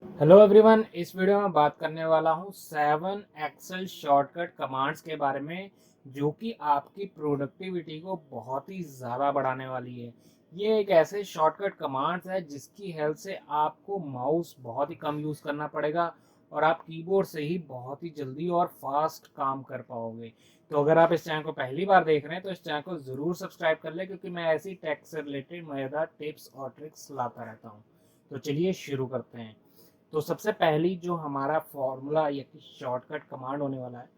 Hello everyone, इस video में बात करने वाला हूँ 7 एक्सेल शॉर्टकट कमांड्स के बारे में जो कि आपकी प्रोडक्टिविटी को बहुत ही ज़्यादा बढ़ाने वाली है। ये एक ऐसे शॉर्टकट कमांड्स है जिसकी हेल्प से आपको माउस बहुत ही कम यूज़ करना पड़ेगा और आप कीबोर्ड से ही बहुत ही जल्दी और फास्ट काम कर पाओगे। तो अगर आप इस चैनल को पहली बार देख रहे हैं तो इस चैनल को ज़रूर सब्सक्राइब कर लें, क्योंकि मैं ऐसी टेक से रिलेटेड मज़ेदार टिप्स और ट्रिक्स लाता रहता हूँ। तो चलिए शुरू करते हैं। तो सबसे पहली जो हमारा फॉर्मूला या कि शॉर्टकट कमांड होने वाला है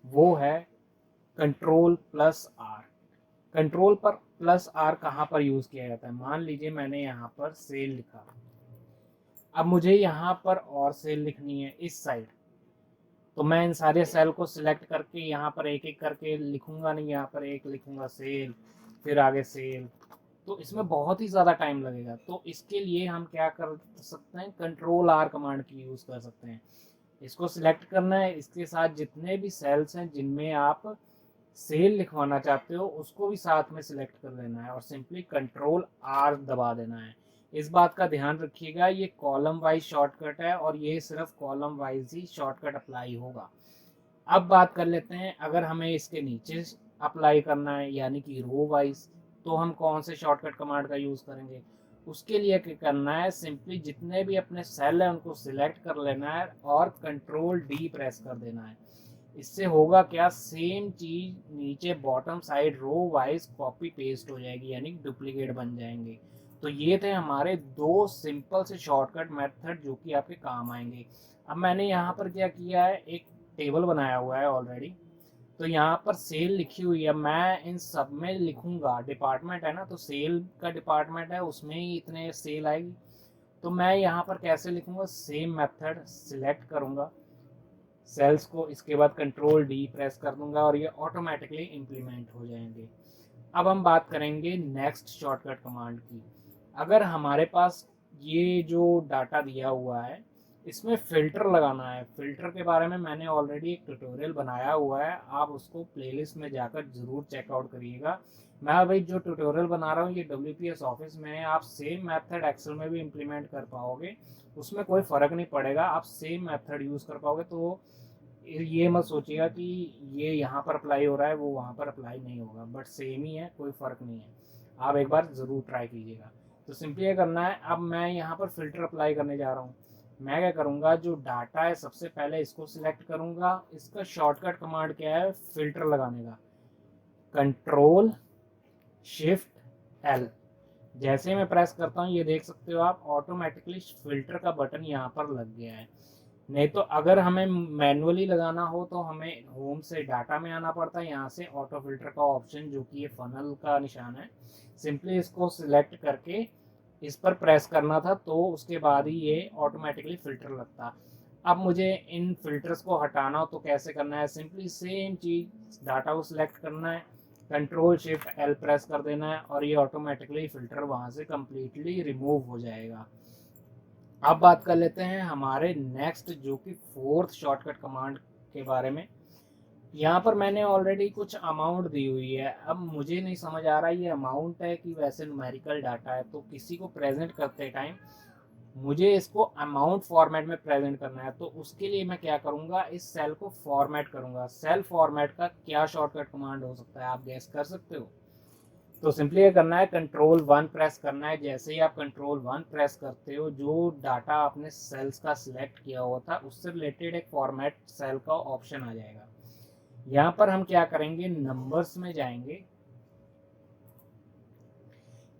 वो है कंट्रोल प्लस आर। कंट्रोल पर प्लस आर कहाँ पर यूज किया जाता है? मान लीजिए मैंने यहाँ पर सेल लिखा, अब मुझे यहाँ पर और सेल लिखनी है इस साइड। तो मैं इन सारे सेल को सिलेक्ट करके यहाँ पर एक एक करके लिखूंगा नहीं, यहाँ पर एक लिखूंगा सेल, फिर आगे सेल। तो इसमें बहुत ही ज़्यादा टाइम लगेगा। तो इसके लिए हम क्या कर सकते हैं, कंट्रोल आर कमांड की यूज़ कर सकते हैं। इसको सिलेक्ट करना है, इसके साथ जितने भी सेल्स हैं जिनमें आप सेल लिखवाना चाहते हो उसको भी साथ में सिलेक्ट कर लेना है और सिंपली कंट्रोल आर दबा देना है। इस बात का ध्यान रखिएगा, ये कॉलम वाइज शॉर्टकट है और ये सिर्फ कॉलम वाइज ही शॉर्टकट अप्लाई होगा। अब बात कर लेते हैं, अगर हमें इसके नीचे अप्लाई करना है यानी कि रो वाइज, तो हम कौन से शॉर्टकट कमांड का यूज़ करेंगे? उसके लिए क्या करना है, सिंपली जितने भी अपने सेल हैं उनको सिलेक्ट कर लेना है और कंट्रोल डी प्रेस कर देना है। इससे होगा क्या, सेम चीज नीचे bottom side row wise copy paste हो जाएगी यानी डुप्लीकेट बन जाएंगे। तो ये थे हमारे दो सिंपल से शॉर्टकट मेथड जो कि आपके काम आएंगे। अब मैंने यहाँ पर क्या किया है, एक टेबल बनाया हुआ है ऑलरेडी। तो यहाँ पर सेल लिखी हुई है, मैं इन सब में लिखूंगा, डिपार्टमेंट है ना, तो सेल का डिपार्टमेंट है उसमें ही इतने सेल आएगी। तो मैं यहाँ पर कैसे लिखूंगा, सेम मेथड सिलेक्ट करूंगा सेल्स को, इसके बाद कंट्रोल डी प्रेस कर दूंगा और ये ऑटोमेटिकली इम्प्लीमेंट हो जाएंगे। अब हम बात करेंगे नेक्स्ट शॉर्टकट कमांड की। अगर हमारे पास ये जो डाटा दिया हुआ है इसमें फ़िल्टर लगाना है, फ़िल्टर के बारे में मैंने ऑलरेडी एक ट्यूटोरियल बनाया हुआ है, आप उसको प्लेलिस्ट में जाकर ज़रूर चेकआउट करिएगा। मैं अभी जो ट्यूटोरियल बना रहा हूँ ये WPS ऑफिस में है, आप सेम मेथड एक्सेल में भी इम्प्लीमेंट कर पाओगे, उसमें कोई फ़र्क नहीं पड़ेगा, आप सेम मेथड यूज़ कर पाओगे। तो ये मत सोचिएगा कि ये यहाँ पर अप्लाई हो रहा है वो वहाँ पर अप्लाई नहीं होगा, बट सेम ही है, कोई फ़र्क नहीं है। आप एक बार ज़रूर ट्राई कीजिएगा। तो सिंपली ये करना है, अब मैं यहाँ पर फ़िल्टर अप्लाई करने जा रहा हूँ। मैं क्या करूँगा, जो डाटा है सबसे पहले इसको सिलेक्ट करूँगा। इसका शॉर्टकट कमांड क्या है फ़िल्टर लगाने का, कंट्रोल शिफ्ट एल। जैसे मैं प्रेस करता हूँ ये देख सकते हो आप, ऑटोमेटिकली फ़िल्टर का बटन यहाँ पर लग गया है। नहीं तो अगर हमें मैनुअली लगाना हो तो हमें होम से डाटा में आना पड़ता है, यहाँ से ऑटो फिल्टर का ऑप्शन जो कि ये फनल का निशान है, सिंपली इसको सिलेक्ट करके इस पर प्रेस करना था, तो उसके बाद ही ये ऑटोमेटिकली फ़िल्टर लगता। अब मुझे इन फिल्टर्स को हटाना हो तो कैसे करना है, सिंपली सेम चीज़, डाटा को सिलेक्ट करना है, कंट्रोल शिफ्ट एल प्रेस कर देना है और ये ऑटोमेटिकली फ़िल्टर वहाँ से कम्प्लीटली रिमूव हो जाएगा। अब बात कर लेते हैं हमारे नेक्स्ट जो कि फोर्थ शॉर्टकट कमांड के बारे में। यहाँ पर मैंने ऑलरेडी कुछ अमाउंट दी हुई है, अब मुझे नहीं समझ आ रहा ये अमाउंट है कि वैसे न्यूमेरिकल डाटा है। तो किसी को प्रेजेंट करते टाइम मुझे इसको अमाउंट फॉर्मेट में प्रेजेंट करना है, तो उसके लिए मैं क्या करूँगा, इस सेल को फॉर्मेट करूँगा। सेल फॉर्मेट का क्या शॉर्टकट कमांड हो सकता है, आप गैस कर सकते हो? तो सिंपली ये करना है, कंट्रोल वन प्रेस करना है। जैसे ही आप कंट्रोल वन प्रेस करते हो, जो डाटा आपने सेल्स का सिलेक्ट किया हुआ था उससे रिलेटेड एक फॉर्मेट सेल का ऑप्शन आ जाएगा। यहाँ पर हम क्या करेंगे, नंबर्स में जाएंगे,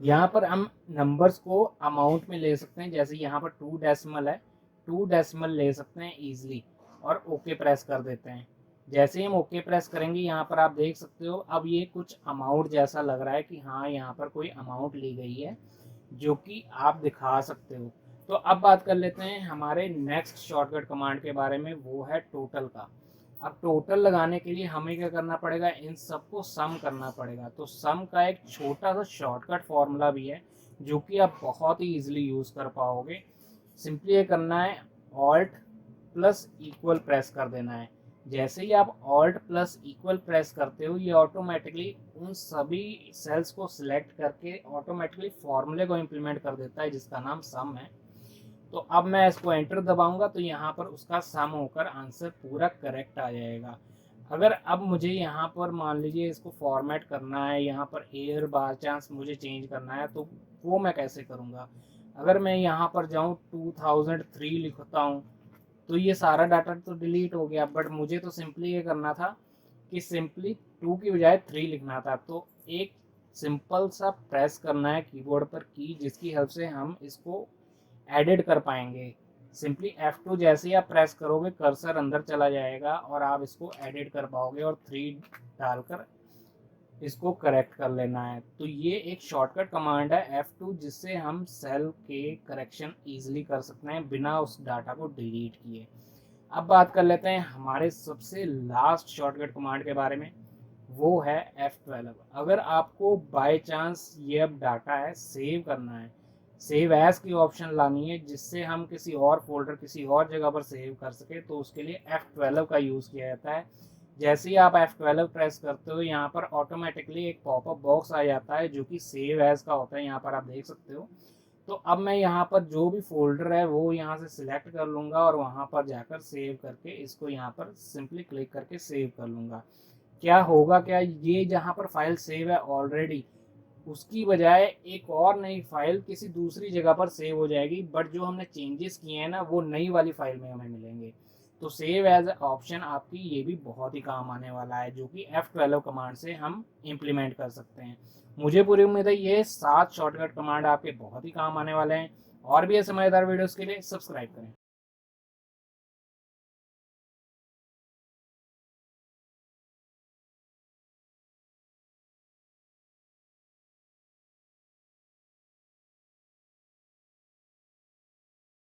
यहाँ पर हम नंबर्स को अमाउंट में ले सकते हैं। जैसे यहाँ पर 2 डेसिमल है, 2 डेसिमल ले सकते हैं ईजिली और ओके प्रेस कर देते हैं। जैसे ही हम ओके प्रेस करेंगे यहाँ पर आप देख सकते हो, अब ये कुछ अमाउंट जैसा लग रहा है कि हाँ यहाँ पर कोई अमाउंट ली गई है जो कि आप दिखा सकते हो। तो अब बात कर लेते हैं हमारे नेक्स्ट शॉर्टकट कमांड के बारे में, वो है टोटल का। अब टोटल लगाने के लिए हमें क्या करना पड़ेगा, इन सबको सम करना पड़ेगा। तो सम का एक छोटा सा शॉर्टकट फॉर्मूला भी है जो कि आप बहुत ही ईजिली यूज़ कर पाओगे। सिंपली ये करना है, ऑल्ट प्लस इक्वल प्रेस कर देना है। जैसे ही आप ऑल्ट प्लस इक्वल प्रेस करते हो ये ऑटोमेटिकली उन सभी सेल्स को सिलेक्ट करके ऑटोमेटिकली फॉर्मूले को इम्प्लीमेंट कर देता है जिसका नाम सम है। तो अब मैं इसको एंटर दबाऊंगा तो यहाँ पर उसका सम होकर आंसर पूरा करेक्ट आ जाएगा। अगर अब मुझे यहाँ पर मान लीजिए इसको फॉर्मेट करना है, यहाँ पर एयर बाय चांस मुझे चेंज करना है, तो वो मैं कैसे करूँगा। अगर मैं यहाँ पर जाऊँ 2003 लिखता हूँ तो ये सारा डाटा तो डिलीट हो गया, बट मुझे तो सिंपली ये करना था कि सिंपली 2 की बजाय 3 लिखना था। तो एक सिंपल सा प्रेस करना है कीबोर्ड पर की, जिसकी हेल्प से हम इसको एडिट कर पाएंगे। सिंपली F2 जैसे ही आप प्रेस करोगे कर्सर अंदर चला जाएगा और आप इसको एडिट कर पाओगे और 3 डालकर इसको करेक्ट कर लेना है। तो ये एक शॉर्टकट कमांड है F2, जिससे हम सेल के करेक्शन इजीली कर सकते हैं बिना उस डाटा को डिलीट किए। अब बात कर लेते हैं हमारे सबसे लास्ट शॉर्टकट कमांड के बारे में, वो है F12। अगर आपको बाय चांस ये अब डाटा है सेव करना है, सेव एज की ऑप्शन लानी है जिससे हम किसी और फोल्डर किसी और जगह पर सेव कर सके, तो उसके लिए F12 का यूज़ किया जाता है। जैसे ही आप F12 प्रेस करते हो यहाँ पर ऑटोमेटिकली एक पॉपअप बॉक्स आ जाता है जो कि सेव एज का होता है, यहाँ पर आप देख सकते हो। तो अब मैं यहाँ पर जो भी फोल्डर है वो यहाँ से सिलेक्ट कर लूँगा और वहाँ पर जाकर सेव करके इसको यहाँ पर सिंपली क्लिक करके सेव कर लूँगा। क्या होगा, क्या ये जहाँ पर फाइल सेव है ऑलरेडी, उसकी बजाय एक और नई फाइल किसी दूसरी जगह पर सेव हो जाएगी, बट जो हमने चेंजेस किए हैं ना वो नई वाली फाइल में हमें मिलेंगे। तो सेव एज ऑप्शन आपकी ये भी बहुत ही काम आने वाला है, जो कि F12 कमांड से हम इम्प्लीमेंट कर सकते हैं। मुझे पूरी उम्मीद है ये 7 शॉर्टकट कमांड आपके बहुत ही काम आने वाले हैं। और भी ऐसे मजेदार वीडियोस के लिए सब्सक्राइब करें।